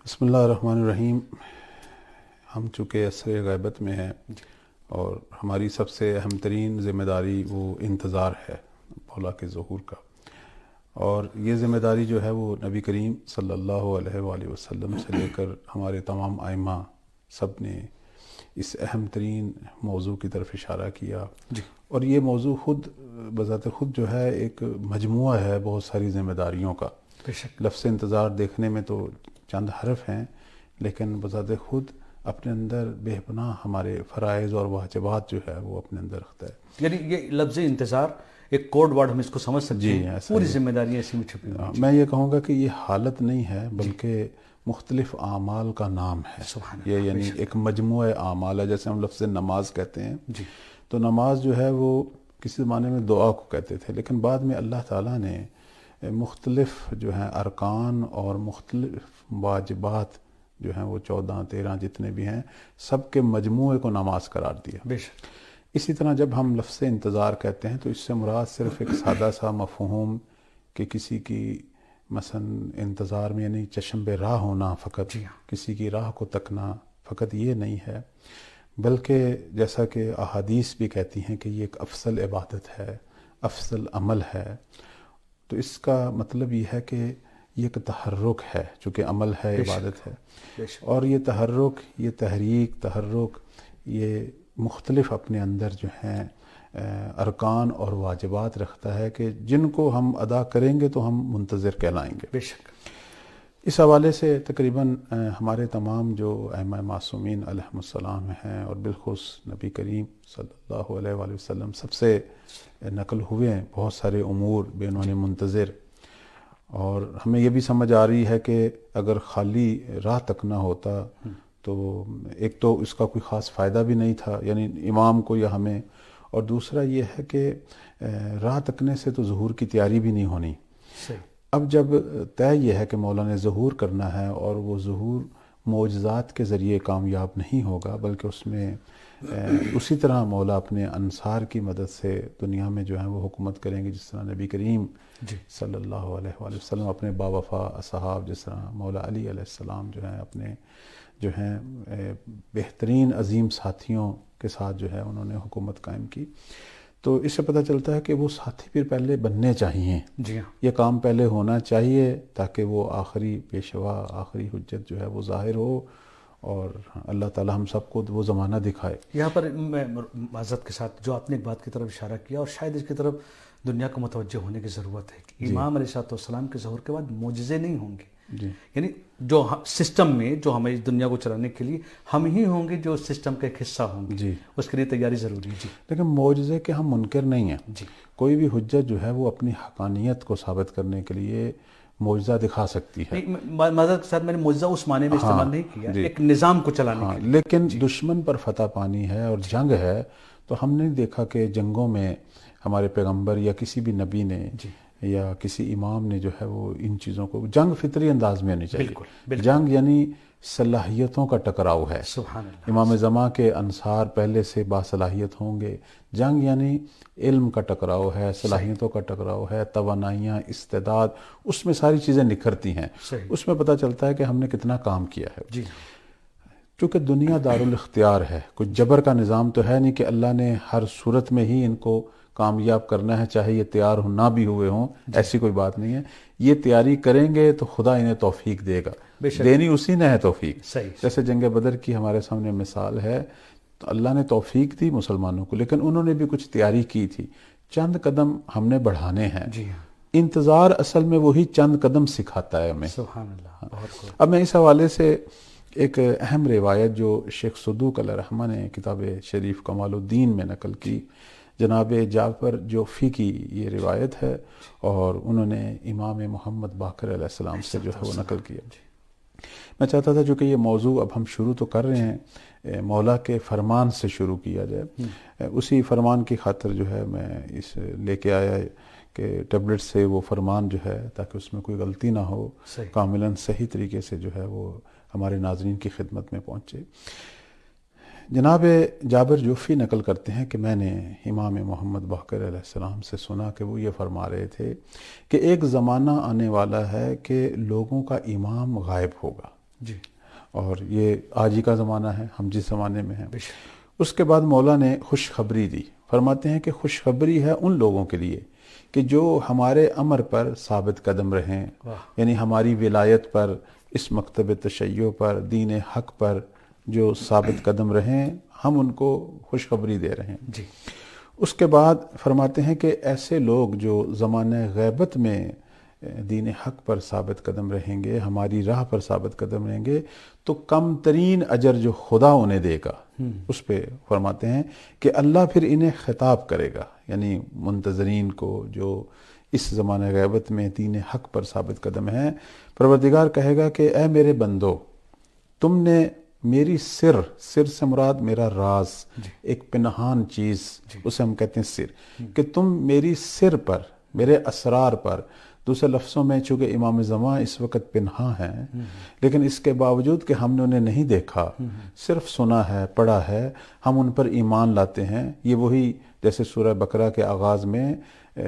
بسم اللہ الرحمن الرحیم۔ ہم چونکہ عصر غیبت میں ہیں اور ہماری سب سے اہم ترین ذمہ داری وہ انتظار ہے مولا کے ظہور کا، اور یہ ذمہ داری جو ہے وہ نبی کریم صلی اللہ علیہ وآلہ وسلم سے لے کر ہمارے تمام ائمہ سب نے اس اہم ترین موضوع کی طرف اشارہ کیا اور یہ موضوع خود بذات خود جو ہے ایک مجموعہ ہے بہت ساری ذمہ داریوں کا۔ لفظ انتظار دیکھنے میں تو چند حرف ہیں، لیکن بذات خود اپنے اندر بے پناہ ہمارے فرائض اور واجبات جو ہے وہ اپنے اندر رکھتا ہے۔ یعنی یہ لفظ انتظار ایک کوڈ ورڈ ہم اس کو سمجھ سکتے ہیں، پوری ذمہ داریاں اسی میں چھپی ہوئی ہیں۔ میں یہ کہوں گا کہ یہ حالت نہیں ہے بلکہ مختلف اعمال کا نام ہے۔ یہ یعنی ایک مجموعہ اعمال ہے، جیسے ہم لفظ نماز کہتے ہیں تو نماز جو ہے وہ کسی زمانے میں دعا کو کہتے تھے، لیکن بعد میں اللہ تعالیٰ نے مختلف جو ہیں ارکان اور مختلف واجبات جو ہیں وہ 14 13 جتنے بھی ہیں سب کے مجموعے کو نماز قرار دیا۔ بے شک۔ اسی طرح جب ہم لفظ انتظار کہتے ہیں تو اس سے مراد صرف ایک سادہ سا مفہوم کہ کسی کی مثلا انتظار میں یعنی چشم بے راہ ہونا فقط، کسی کی راہ کو تکنا فقط یہ نہیں ہے، بلکہ جیسا کہ احادیث بھی کہتی ہیں کہ یہ ایک افضل عبادت ہے، افضل عمل ہے۔ تو اس کا مطلب یہ ہے کہ یہ ایک تحرک ہے، چونکہ عمل ہے، عبادت ہے، اور یہ تحرک، یہ تحرک یہ مختلف اپنے اندر جو ہیں ارکان اور واجبات رکھتا ہے کہ جن کو ہم ادا کریں گے تو ہم منتظر کہلائیں گے۔ بے شک۔ اس حوالے سے تقریباً ہمارے تمام جو ائمہ معصومین علیہم السلام ہیں اور بالخصوص نبی کریم صلی اللہ علیہ وآلہ وسلم سب سے نقل ہوئے ہیں بہت سارے امور بے عنوان منتظر، اور ہمیں یہ بھی سمجھ آ رہی ہے کہ اگر خالی راہ تکنا ہوتا تو ایک تو اس کا کوئی خاص فائدہ بھی نہیں تھا، یعنی امام کو یا ہمیں، اور دوسرا یہ ہے کہ راہ تکنے سے تو ظہور کی تیاری بھی نہیں ہونی۔ اب جب طے یہ ہے کہ مولا نے ظہور کرنا ہے اور وہ ظہور معجزات کے ذریعے کامیاب نہیں ہوگا بلکہ اس میں اسی طرح مولا اپنے انصار کی مدد سے دنیا میں جو ہے وہ حکومت کریں گے، جس طرح نبی کریم صلی اللہ علیہ وآلہ وسلم اپنے باوفا اصحاب، جس طرح مولا علی علیہ السلام جو ہیں اپنے جو ہیں بہترین عظیم ساتھیوں کے ساتھ جو ہے انہوں نے حکومت قائم کی۔ تو اس سے پتہ چلتا ہے کہ وہ ساتھی پھر پہلے بننے چاہیے، یہ کام پہلے ہونا چاہیے تاکہ وہ آخری پیشوا، آخری حجت جو ہے وہ ظاہر ہو اور اللہ تعالی ہم سب کو وہ زمانہ دکھائے۔ یہاں پر میں معذرت کے ساتھ جو آپ نے ایک بات کی طرف اشارہ کیا، اور شاید اس کی طرف دنیا کو متوجہ ہونے کی ضرورت ہے کہ امام علیہ السلام کے ظہور کے بعد معجزے نہیں ہوں گے، یعنی جو سسٹم میں جو ہمیں دنیا کو چلانے کے لیے ہم ہی ہوں گے جو سسٹم کا ایک حصہ ہوں گے، اس کے لیے تیاری ضروری ہے۔ لیکن معجزے کے ہم منکر نہیں ہیں، کوئی بھی حجت جو ہے وہ اپنی حقانیت کو ثابت کرنے کے لیے معجزہ دکھا سکتی ہے۔ معذرت کے ساتھ میں نے معجزہ اس معنی میں استعمال نہیں کیا، ایک نظام کو چلانے کے لیے۔ لیکن دشمن پر فتح پانی ہے اور جنگ ہے، تو ہم نے دیکھا کہ جنگوں میں ہمارے پیغمبر یا کسی بھی نبی نے یا کسی امام نے جو ہے وہ ان چیزوں کو، جنگ فطری انداز میں ہونی چاہیے۔ جنگ یعنی صلاحیتوں کا ٹکراؤ ہے۔ سبحان اللہ۔ امام زمان کے انصار پہلے سے باصلاحیت ہوں گے۔ جنگ یعنی علم کا ٹکراؤ ہے، صلاحیتوں کا ٹکراؤ ہے، توانائیاں، استعداد، اس میں ساری چیزیں نکھرتی ہیں، اس میں پتہ چلتا ہے کہ ہم نے کتنا کام کیا ہے۔ چونکہ دنیا دارالاختیار ہے، کوئی جبر کا نظام تو ہے نہیں کہ اللہ نے ہر صورت میں ہی ان کو کامیاب کرنا ہے، چاہے یہ تیار ہو نہ بھی ہوئے ہوں، ایسی کوئی بات نہیں ہے۔ یہ تیاری کریں گے تو خدا انہیں توفیق دے گا، دینی اسی نے ہے توفیق۔ جیسے جنگ بدر کی ہمارے سامنے مثال ہے، تو اللہ نے توفیق دی مسلمانوں کو، لیکن انہوں نے بھی کچھ تیاری کی تھی، چند قدم ہم نے بڑھانے ہیں۔ انتظار اصل میں وہی چند قدم سکھاتا ہے ہمیں۔ سبحان اللہ۔ اب میں اس حوالے سے ایک اہم روایت جو شیخ صدوق علیہ رحمہ نے کتاب شریف کمال الدین میں نقل کی، جناب جعفر جوفی کی یہ روایت ہے، اور انہوں نے امام محمد باقر علیہ السلام سے جو ہے وہ نقل کیا۔ میں چاہتا تھا چونکہ یہ موضوع اب ہم شروع تو کر رہے ہیں، مولا کے فرمان سے شروع کیا جائے، اسی فرمان کی خاطر جو ہے میں اس لے کے آیا کہ ٹیبلٹ سے وہ فرمان جو ہے تاکہ اس میں کوئی غلطی نہ ہو، کاملاً صحیح طریقے سے جو ہے وہ ہمارے ناظرین کی خدمت میں پہنچے۔ جناب جابر جوفی نقل کرتے ہیں کہ میں نے امام محمد باقر علیہ السلام سے سنا کہ وہ یہ فرما رہے تھے کہ ایک زمانہ آنے والا ہے کہ لوگوں کا امام غائب ہوگا، جی اور یہ آج ہی کا زمانہ ہے، ہم جس زمانے میں ہیں۔ بے شک، اس کے بعد مولا نے خوشخبری دی، فرماتے ہیں کہ خوشخبری ہے ان لوگوں کے لیے کہ جو ہمارے امر پر ثابت قدم رہیں، واہ، یعنی ہماری ولایت پر، اس مکتب تشیع پر، دین حق پر جو ثابت قدم رہیں، ہم ان کو خوشخبری دے رہے ہیں۔ جی اس کے بعد فرماتے ہیں کہ ایسے لوگ جو زمانہ غیبت میں دین حق پر ثابت قدم رہیں گے، ہماری راہ پر ثابت قدم رہیں گے، تو کم ترین اجر جو خدا انہیں دے گا اس پہ فرماتے ہیں کہ اللہ پھر انہیں خطاب کرے گا، یعنی منتظرین کو جو اس زمانہ غیبت میں دین حق پر ثابت قدم ہیں، پروردگار کہے گا کہ اے میرے بندو، تم نے میری سر سے مراد میرا راز، ایک پنہان چیز، اسے ہم کہتے ہیں سر، کہ تم میری سر پر، میرے اسرار پر، دوسرے لفظوں میں چونکہ امام زمان اس وقت پنہاں ہیں، لیکن اس کے باوجود کہ ہم نے انہیں نہیں دیکھا، صرف سنا ہے، پڑھا ہے، ہم ان پر ایمان لاتے ہیں۔ یہ وہی جیسے سورہ بقرہ کے آغاز میں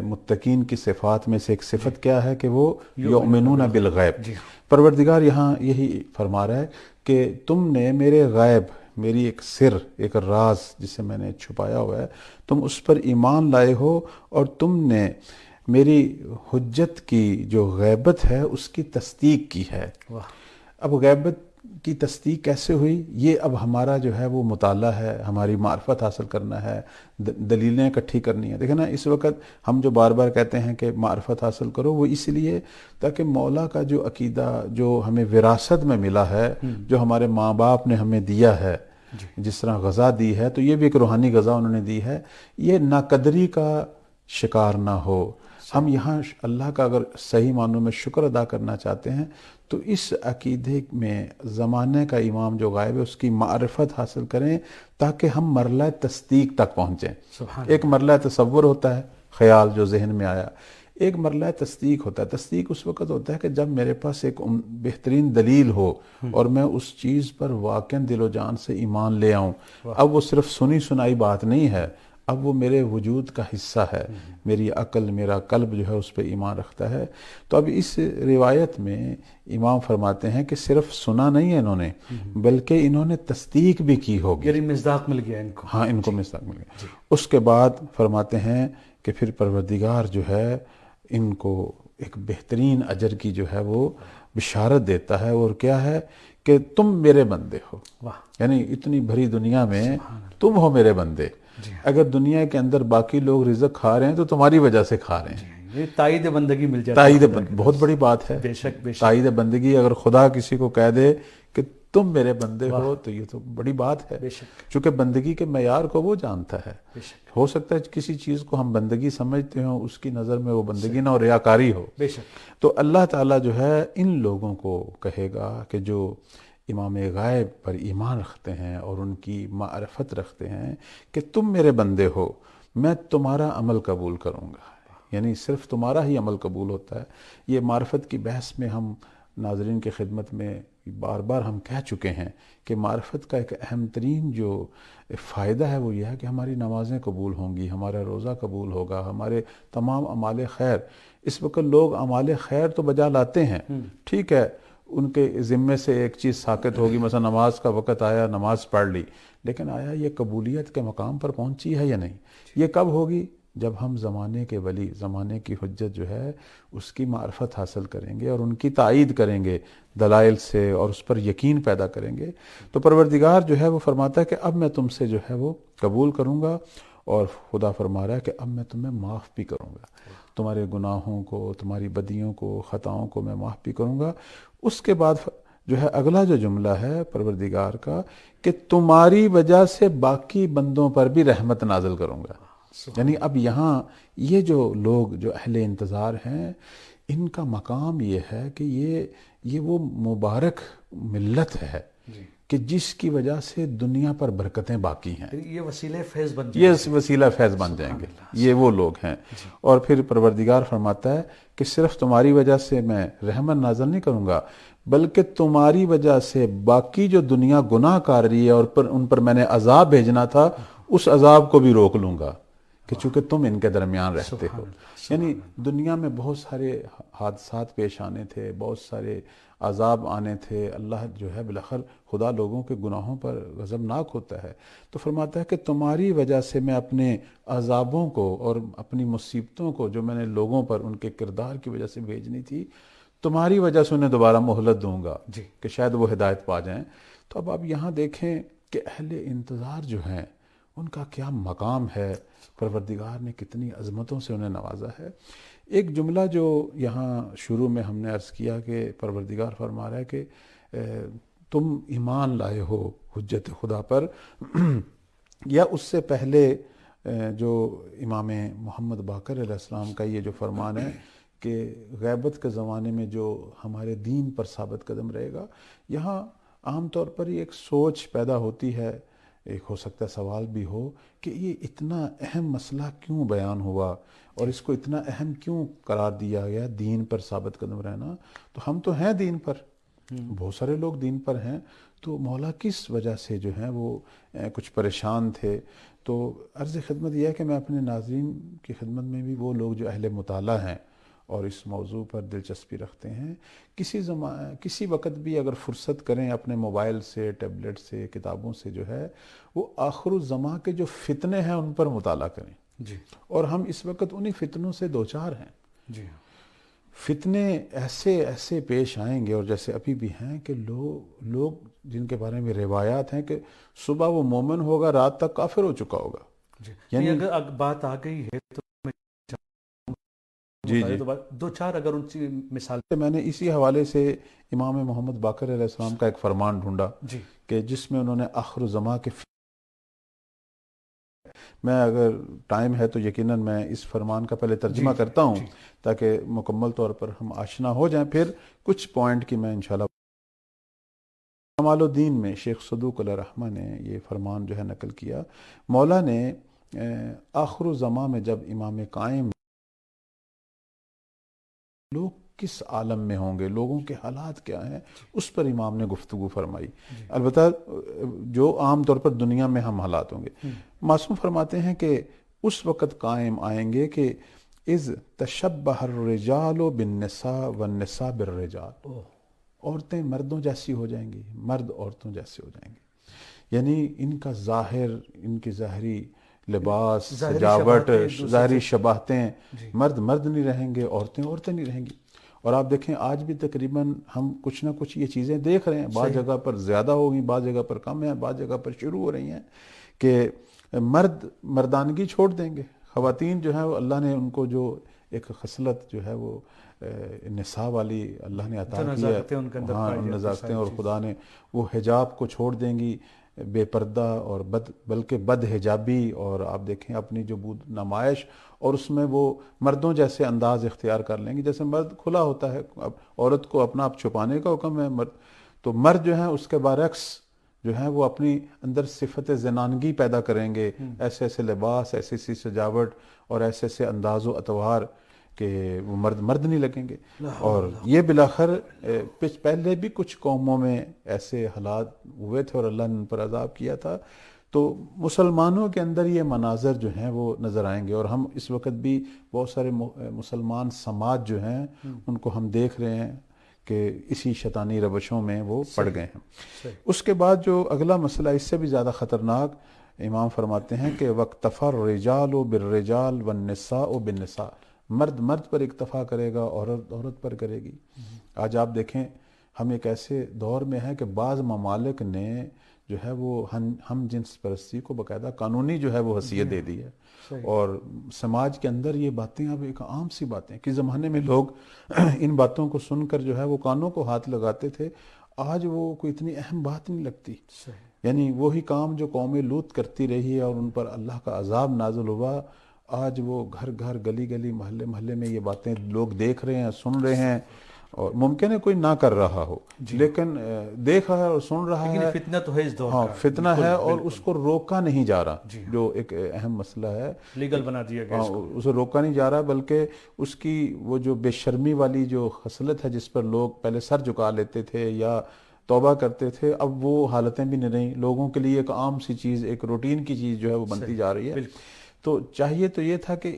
متقین کی صفات میں سے ایک صفت کیا ہے کہ وہ یؤمنون بالغیب۔ پروردگار یہاں یہی فرما رہا ہے کہ تم نے میرے غیب، میری ایک سر، ایک راز جسے میں نے چھپایا ہوا ہے، تم اس پر ایمان لائے ہو، اور تم نے میری حجت کی جو غیبت ہے اس کی تصدیق کی ہے۔ اب غیبت کی تصدیق کیسے ہوئی؟ یہ اب ہمارا جو ہے وہ مطالعہ ہے، ہماری معرفت حاصل کرنا ہے، دلیلیں اکٹھی کرنی ہے۔ دیکھیں نا، اس وقت ہم جو بار بار کہتے ہیں کہ معرفت حاصل کرو، وہ اس لیے تاکہ مولا کا جو عقیدہ جو ہمیں وراثت میں ملا ہے، جو ہمارے ماں باپ نے ہمیں دیا ہے، جس طرح غذا دی ہے، تو یہ بھی ایک روحانی غذا انہوں نے دی ہے، یہ ناقدری کا شکار نہ ہو۔ ہم یہاں اللہ کا اگر صحیح معنوں میں شکر ادا کرنا چاہتے ہیں تو اس عقیدے میں زمانے کا امام جو غائب ہے اس کی معرفت حاصل کریں، تاکہ ہم مرحلہ تصدیق تک پہنچیں۔ ایک مرحلہ تصور ہوتا ہے، خیال جو ذہن میں آیا، ایک مرحلہ تصدیق ہوتا ہے۔ تصدیق اس وقت ہوتا ہے کہ جب میرے پاس ایک بہترین دلیل ہو اور میں اس چیز پر واقعاً دل و جان سے ایمان لے آؤں۔ اب وہ صرف سنی سنائی بات نہیں ہے، اب وہ میرے وجود کا حصہ ہے، میری عقل، میرا قلب جو ہے اس پہ ایمان رکھتا ہے۔ تو اب اس روایت میں امام فرماتے ہیں کہ صرف سنا نہیں ہے انہوں نے، بلکہ انہوں نے تصدیق بھی کی ہوگی، یعنی مصداق مل گیا ان کو۔ ہاں، ان کو مصداق مل گیا۔ اس کے بعد فرماتے ہیں کہ پھر پروردگار جو ہے ان کو ایک بہترین اجر کی جو ہے وہ بشارت دیتا ہے، اور کیا ہے کہ تم میرے بندے ہو۔ یعنی اتنی بھری دنیا میں تم ہو میرے بندے۔ اگر دنیا کے اندر باقی لوگ رزق کھا رہے ہیں تو تمہاری وجہ سے کھا رہے ہیں۔ یہ تائید بندگی مل جاتی ہے، تائید بہت بڑی بات ہے۔ بے شک بے شک، تائید بندگی اگر خدا کسی کو کہہ دے کہ تم میرے بندے ہو تو یہ تو بڑی بات ہے، بے شک چونکہ بندگی کے معیار کو وہ جانتا ہے۔ بے شک ہو سکتا ہے کسی چیز کو ہم بندگی سمجھتے ہوں، اس کی نظر میں وہ بندگی نہ ہو، ریاکاری ہو۔ بے شک۔ تو اللہ تعالیٰ جو ہے ان لوگوں کو کہے گا کہ جو امام غائب پر ایمان رکھتے ہیں اور ان کی معرفت رکھتے ہیں کہ تم میرے بندے ہو، میں تمہارا عمل قبول کروں گا۔ یعنی صرف تمہارا ہی عمل قبول ہوتا ہے۔ یہ معرفت کی بحث میں ہم ناظرین کی خدمت میں بار بار ہم کہہ چکے ہیں کہ معرفت کا ایک اہم ترین جو فائدہ ہے وہ یہ ہے کہ ہماری نمازیں قبول ہوں گی، ہمارا روزہ قبول ہوگا، ہمارے تمام اعمال خیر۔ اس وقت لوگ اعمال خیر تو بجا لاتے ہیں، ٹھیک ہے، ان کے ذمے سے ایک چیز ساقط ہوگی، مثلا نماز کا وقت آیا، نماز پڑھ لی، لیکن آیا یہ قبولیت کے مقام پر پہنچی ہے یا نہیں؟ یہ کب ہوگی؟ جب ہم زمانے کے ولی، زمانے کی حجت جو ہے اس کی معرفت حاصل کریں گے اور ان کی تائید کریں گے دلائل سے، اور اس پر یقین پیدا کریں گے۔ تو پروردگار جو ہے وہ فرماتا ہے کہ اب میں تم سے جو ہے وہ قبول کروں گا، اور خدا فرما رہا ہے کہ اب میں تمہیں معاف بھی کروں گا، تمہارے گناہوں کو، تمہاری بدیوں کو، خطاؤں کو میں معاف بھی کروں گا۔ اس کے بعد جو ہے اگلا جو جملہ ہے پروردگار کا کہ تمہاری وجہ سے باقی بندوں پر بھی رحمت نازل کروں گا۔ یعنی اب یہاں یہ جو لوگ جو اہل انتظار ہیں، ان کا مقام یہ ہے کہ یہ وہ مبارک ملت ہے کہ جس کی وجہ سے دنیا پر برکتیں باقی ہیں، یہ وسیلہ فیض بن جائیں گے، یہ وسیلہ فیض بن جائیں گے، یہ وہ لوگ ہیں۔ اور پھر پروردگار فرماتا ہے کہ صرف تمہاری وجہ سے میں رحمت نازل نہیں کروں گا، بلکہ تمہاری وجہ سے باقی جو دنیا گناہ کر رہی ہے اور ان پر میں نے عذاب بھیجنا تھا، اس عذاب کو بھی روک لوں گا۔ کہ چونکہ تم ان کے درمیان رہتے سبحان ہو. اللہ، یعنی دنیا میں بہت سارے حادثات پیش آنے تھے، بہت سارے عذاب آنے تھے. اللہ جو ہے بالآخر خدا لوگوں کے گناہوں پر غضبناک ہوتا ہے. تو فرماتا ہے کہ تمہاری وجہ سے میں اپنے عذابوں کو اور اپنی مصیبتوں کو جو میں نے لوگوں پر ان کے کردار کی وجہ سے بھیجنی تھی، تمہاری وجہ سے انہیں دوبارہ مہلت دوں گا جی کہ شاید وہ ہدایت پا جائیں. تو اب آپ یہاں دیکھیں کہ اہل انتظار جو ہیں ان کا کیا مقام ہے، پروردگار نے کتنی عظمتوں سے انہیں نوازا ہے. ایک جملہ جو یہاں شروع میں ہم نے عرض کیا کہ پروردگار فرما رہا ہے کہ تم ایمان لائے ہو حجت خدا پر، یا اس سے پہلے جو امام محمد باقر علیہ السلام کا یہ جو فرمان ہے کہ غیبت کے زمانے میں جو ہمارے دین پر ثابت قدم رہے گا. یہاں عام طور پر یہ ایک سوچ پیدا ہوتی ہے، ایک ہو سکتا ہے سوال بھی ہو کہ یہ اتنا اہم مسئلہ کیوں بیان ہوا اور اس کو اتنا اہم کیوں قرار دیا گیا، دین پر ثابت قدم رہنا. تو ہم تو ہیں دین پر، بہت سارے لوگ دین پر ہیں، تو مولا کس وجہ سے جو ہیں وہ کچھ پریشان تھے. تو عرض خدمت یہ ہے کہ میں اپنے ناظرین کی خدمت میں بھی وہ لوگ جو اہل مطالعہ ہیں اور اس موضوع پر دلچسپی رکھتے ہیں، کسی وقت بھی اگر فرصت کریں اپنے موبائل سے، ٹیبلٹ سے، کتابوں سے، جو ہے وہ آخر الزماں کے جو فتنے ہیں ان پر مطالعہ کریں. جی اور ہم اس وقت انہی فتنوں سے دوچار ہیں. جی فتنے ایسے ایسے پیش آئیں گے، اور جیسے ابھی بھی ہیں کہ لوگ جن کے بارے میں روایات ہیں کہ صبح وہ مومن ہوگا، رات تک کافر ہو چکا ہوگا. جی. یعنی اگر بات آ گئی ہے تو جی تو دو چار اگر ان کی مثال میں نے اسی حوالے سے امام محمد باقر علیہ السلام کا ایک فرمان ڈھونڈا جی کہ جس میں انہوں نے آخر الزماں کے میں اگر ٹائم ہے تو یقیناً میں اس فرمان کا پہلے ترجمہ کرتا ہوں تاکہ مکمل طور پر ہم آشنا ہو جائیں، پھر کچھ پوائنٹ کی میں انشاءاللہ. کمال الدین میں شیخ صدوق علیہ رحمہ نے یہ فرمان جو ہے نقل کیا. مولا نے آخر الزماں میں جب امام قائم، لوگ کس عالم میں ہوں گے، لوگوں کے حالات کیا ہیں، اس پر امام نے گفتگو فرمائی. البتہ جو عام طور پر دنیا میں ہم حالات ہوں گے. معصوم فرماتے ہیں کہ اس وقت قائم آئیں گے کہ اذ تشبہ الرجال بالنساء والنساء بالرجال، عورتیں مردوں جیسی ہو جائیں گی، مرد عورتوں جیسے ہو جائیں گے. یعنی ان کا ظاہر، ان کی ظاہری لباس، سجاوٹ، ظاہری شباہتیں، مرد نہیں رہیں گے، عورتیں نہیں رہیں گی. اور آپ دیکھیں آج بھی تقریباً ہم کچھ نہ کچھ یہ چیزیں دیکھ رہے ہیں، بعض جگہ پر زیادہ ہوگی، بعض جگہ پر کم ہیں، بعض جگہ پر شروع ہو رہی ہیں کہ مرد مردانگی چھوڑ دیں گے. خواتین جو ہیں وہ اللہ نے ان کو جو ایک خصلت جو ہے وہ نساء والی اللہ نے عطا کی ہے، ہاں ان نزاکتیں، اور خدا نے وہ حجاب کو چھوڑ دیں گی، بے پردہ اور بلکہ بد حجابی، اور آپ دیکھیں اپنی جو بود نمائش، اور اس میں وہ مردوں جیسے انداز اختیار کر لیں گی. جیسے مرد کھلا ہوتا ہے، اب عورت کو اپنا آپ چھپانے کا حکم ہے، تو مرد جو ہیں اس کے برعکس جو ہیں وہ اپنی اندر صفت زنانگی پیدا کریں گے، ایسے ایسے لباس، ایسی ایسی سجاوٹ اور ایسے ایسے انداز و اطوار کہ وہ مرد نہیں لگیں گے. اور یہ بالآخر پہلے بھی کچھ قوموں میں ایسے حالات ہوئے تھے اور اللہ نے ان پر عذاب کیا تھا. تو مسلمانوں کے اندر یہ مناظر جو ہیں وہ نظر آئیں گے، اور ہم اس وقت بھی بہت سارے مسلمان سماج جو ہیں ان کو ہم دیکھ رہے ہیں کہ اسی شیطانی روشوں میں وہ پڑ گئے ہیں. اس کے بعد جو اگلا مسئلہ اس سے بھی زیادہ خطرناک، امام فرماتے ہیں کہ وَاقْتَفَى الرِّجَالُ بِالرِّجَالِ وَالنِّسَاءُ بِالنِّسَاءِ، مرد پر اکتفا کرے گا، عورت پر کرے گی. آج آپ دیکھیں ہم ایک ایسے دور میں ہیں کہ بعض ممالک نے جو ہے وہ ہم جنس پرستی کو باقاعدہ قانونی جو ہے وہ حیثیت دے دی ہے، اور سماج کے اندر یہ باتیں اب ایک عام سی باتیں کہ زمانے میں لوگ ان باتوں کو سن کر جو ہے وہ کانوں کو ہاتھ لگاتے تھے، آج وہ کوئی اتنی اہم بات نہیں لگتی. یعنی وہی کام جو قوم لوط کرتی رہی ہے اور ان پر اللہ کا عذاب نازل ہوا، آج وہ گھر گھر، گلی گلی، محلے میں یہ باتیں لوگ دیکھ رہے ہیں، سن رہے ہیں. اور ممکن ہے کوئی نہ کر رہا ہو، لیکن دیکھ رہا ہے اور سن رہا ہے. فتنہ تو ہے اس دور ہاں کا، فتنہ ہے، اور اس کو روکا نہیں جا رہا، جو ایک اہم مسئلہ ہے، لیگل بنا دیا گیا، اسے روکا نہیں جا رہا، بلکہ اس کی وہ جو بے شرمی والی جو خصلت ہے جس پر لوگ پہلے سر جھکا لیتے تھے یا توبہ کرتے تھے، اب وہ حالتیں بھی نہیں رہیں. لوگوں کے لیے ایک عام سی چیز، ایک روٹین کی چیز جو ہے وہ بنتی جا رہی ہے. تو چاہیے تو یہ تھا کہ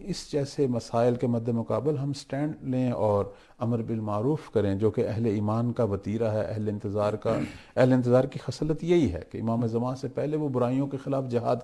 اس جیسے مسائل کے مد مقابل ہم سٹینڈ لیں اور امر بالمعروف کریں، جو کہ اہل ایمان کا وتیرہ ہے، اہل انتظار کی خصلت یہی ہے کہ امام زمان سے پہلے وہ برائیوں کے خلاف جہاد